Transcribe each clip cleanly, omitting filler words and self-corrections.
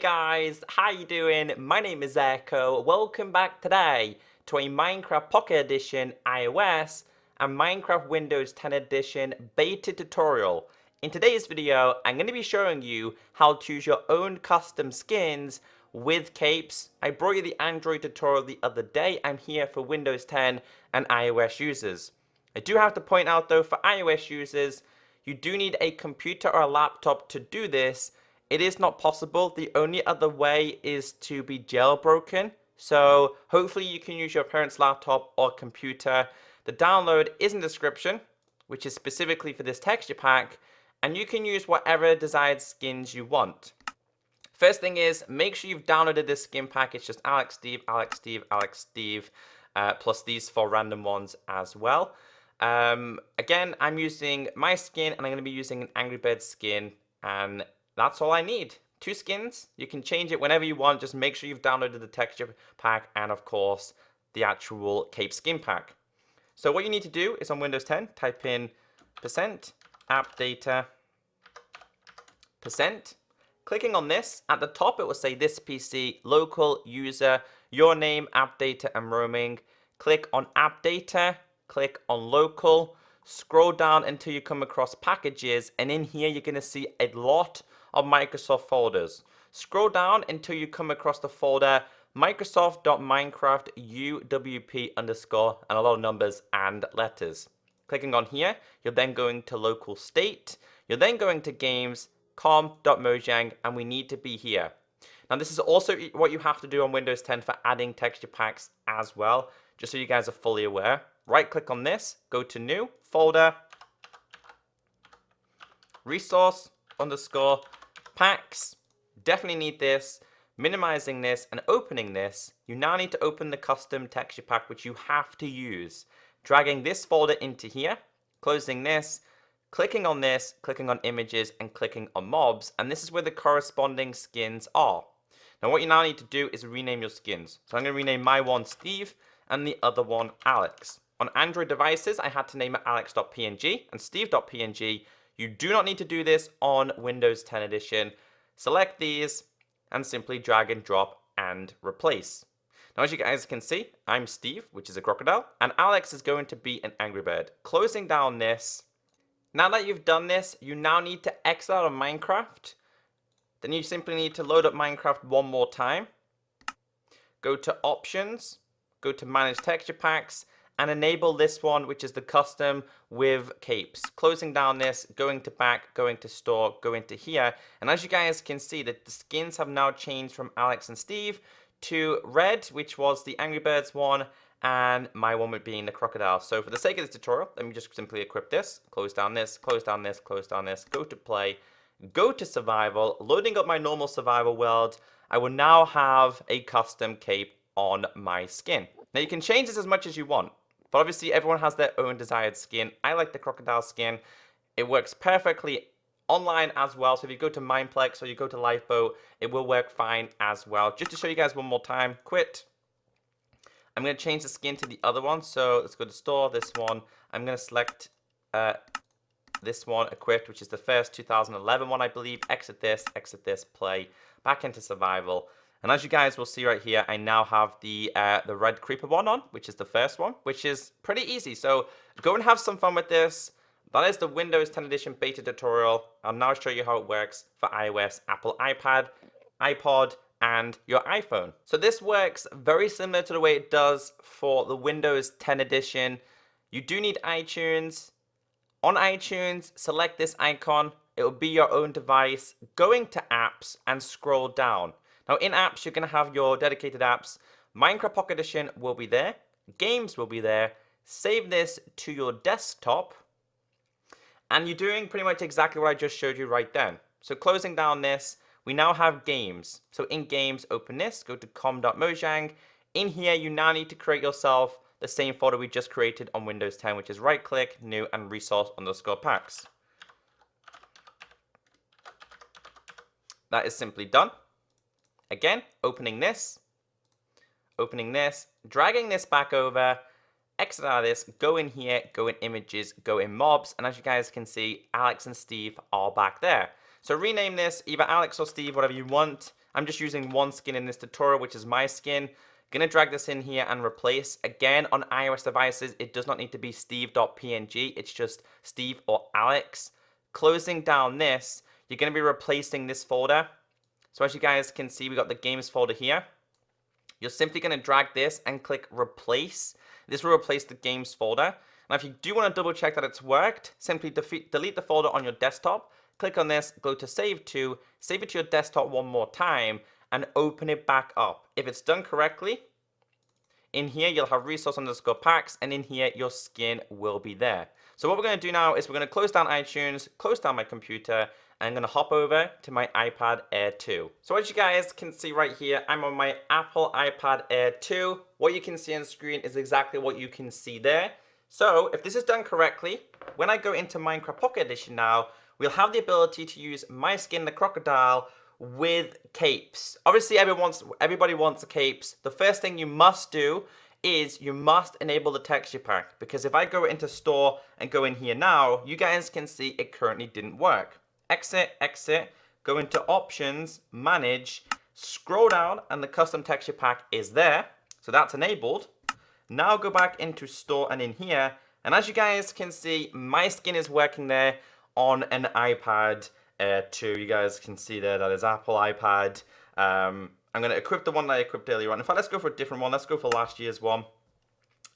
guys, how you doing? My name is Echo. Welcome back today to a Minecraft Pocket Edition iOS and Minecraft Windows 10 Edition beta tutorial. In today's video, I'm going to be showing you how to use your own custom skins with capes. I brought you the Android tutorial the other day. I'm here for Windows 10 and iOS users. I do have to point out though, for iOS users, you do need a computer or a laptop to do this. It is not possible. The only other way is to be jailbroken. So hopefully you can use your parents' laptop or computer. The download is in the description, which is specifically for this texture pack, and you can use whatever desired skins you want. First thing is, make sure you've downloaded this skin pack. It's just Alex Steve, Alex Steve, Alex Steve, plus these 4 random ones as well. Again, I'm using my skin, and I'm going to be using an Angry Bird skin, and that's all I need. 2 skins. You can change it whenever you want. Just make sure you've downloaded the texture pack and, of course, the actual cape skin pack. So what you need to do is on Windows 10, type in %appdata %. Clicking on this, at the top it will say this PC, local, user, your name, app data, and roaming. Click on app data, click on local, scroll down until you come across packages, and in here you're going to see a lot of Microsoft folders. Scroll down until you come across the folder Microsoft.Minecraft UWP underscore and a lot of numbers and letters. Clicking on here, you're then going to local state, you're then going to games, com.mojang, and we need to be here. Now this is also what you have to do on Windows 10 for adding texture packs as well, just so you guys are fully aware. Right click on this, go to new, folder, resource underscore packs. Definitely need this. Minimizing this and opening this, you now need to open the custom texture pack, which you have to use. Dragging this folder into here, closing this, clicking on this, clicking on images, and clicking on mobs, and this is where the corresponding skins are. Now what you now need to do is rename your skins. So I'm going to rename my one Steve and the other one Alex. On Android devices, I had to name it alex.png and steve.png. You do not need to do this on Windows 10 Edition. Select these and simply drag and drop and replace. Now as you guys can see, I'm Steve, which is a crocodile, and Alex is going to be an Angry Bird. Closing down this. Now that you've done this, you now need to exit out of Minecraft. Then you simply need to load up Minecraft one more time. Go to Options, go to Manage Texture Packs, and enable this one, which is the custom with capes. Closing down this, going to back, going to store, going to here. And as you guys can see, that the skins have now changed from Alex and Steve to red, which was the Angry Birds one, and my one would being the crocodile. So for the sake of this tutorial, let me just simply equip this, close down this, close down this, close down this, go to play, go to survival, loading up my normal survival world. I will now have a custom cape on my skin. Now you can change this as much as you want, but obviously everyone has their own desired skin. I like the crocodile skin. It works perfectly online as well. So if you go to Mineplex or you go to Lifeboat, it will work fine as well. Just to show you guys one more time, quit. I'm going to change the skin to the other one. So let's go to store, this one. I'm going to select this one, equipped, which is the first 2011 one, I believe. Exit this, play, back into survival. And as you guys will see right here, I now have the red creeper one on, which is the first one, which is pretty easy. So go and have some fun with this. That is the Windows 10 Edition beta tutorial. I'll now show you how it works for iOS, Apple iPad, iPod, and your iPhone. So this works very similar to the way it does for the Windows 10 Edition. You do need iTunes. On iTunes, select this icon. It will be your own device. Going to apps and scroll down. Now in apps, you're going to have your dedicated apps. Minecraft Pocket Edition will be there. Games will be there. Save this to your desktop. And you're doing pretty much exactly what I just showed you right then. So closing down this, we now have games. So in games, open this, go to com.mojang. In here, you now need to create yourself the same folder we just created on Windows 10, which is right click, new, and resource underscore packs. That is simply done. Again, opening this, dragging this back over, exit out of this, go in here, go in images, go in mobs, and as you guys can see, Alex and Steve are back there. So rename this either Alex or Steve, whatever you want. I'm just using one skin in this tutorial, which is my skin. Gonna drag this in here and replace. Again, on iOS devices, it does not need to be steve.png. It's just Steve or Alex. Closing down this, you're gonna be replacing this folder. So as you guys can see, we got the games folder here. You're simply gonna drag this and click replace. This will replace the games folder. Now, if you do want to double check that it's worked, simply delete the folder on your desktop. Click on this, go to save to, save it to your desktop one more time, and open it back up. If it's done correctly, in here you'll have resource_packs, and in here your skin will be there. So what we're going to do now is we're going to close down iTunes, close down my computer, and I'm going to hop over to my iPad Air 2. So as you guys can see right here, I'm on my Apple iPad Air 2. What you can see on screen is exactly what you can see there. So if this is done correctly, when I go into Minecraft Pocket Edition now, we'll have the ability to use my skin, the crocodile, with capes. Obviously, everybody wants the capes. The first thing you must do is you must enable the texture pack, because if I go into store and go in here now, you guys can see it currently didn't work. Exit, exit, go into options, manage, scroll down, and the custom texture pack is there. So that's enabled. Now go back into store and in here, and as you guys can see, my skin is working there on an iPad Air 2. You guys can see there, that is Apple iPad. I'm going to equip the one that I equipped earlier on. In fact, let's go for a different one. Let's go for last year's one.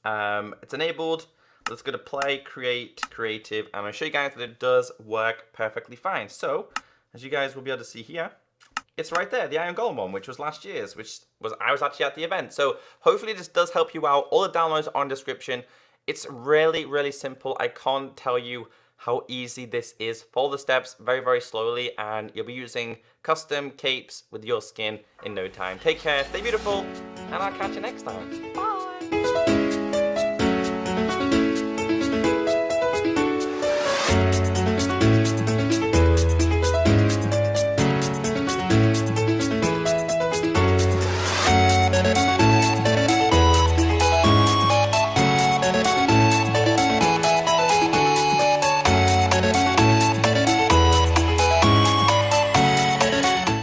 It's enabled. Let's go to play, create, creative, and I'll show you guys that it does work perfectly fine. So, as you guys will be able to see here, it's right there, the Iron Golem one, which was last year's, I was actually at the event. So hopefully this does help you out. All the downloads are in the description. It's really, really simple. I can't tell you how easy this is. Follow the steps very, very slowly, and you'll be using custom capes with your skin in no time. Take care, stay beautiful, and I'll catch you next time. Bye!